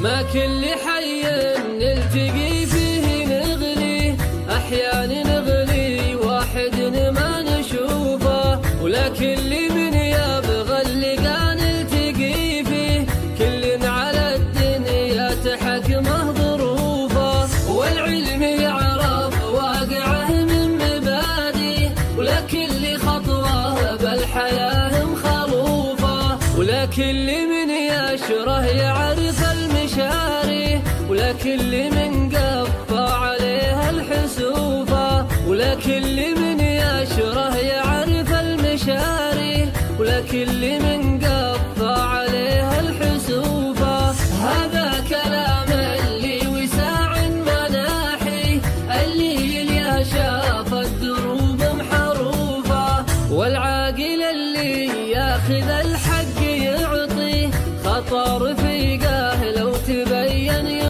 ما كل حي نلتقي فيه نغلي، أحيان نغلي واحد ما نشوفه، ولكن اللي من يبغى اللقا نلتقي فيه، كل على الدنيا تحكمه ظروفه، والعلم يعرف واقعه من مبادئ، ولكل خطوه بالحياة مخلوفه، ولكل من يشره يعرف المشاري، ولكل من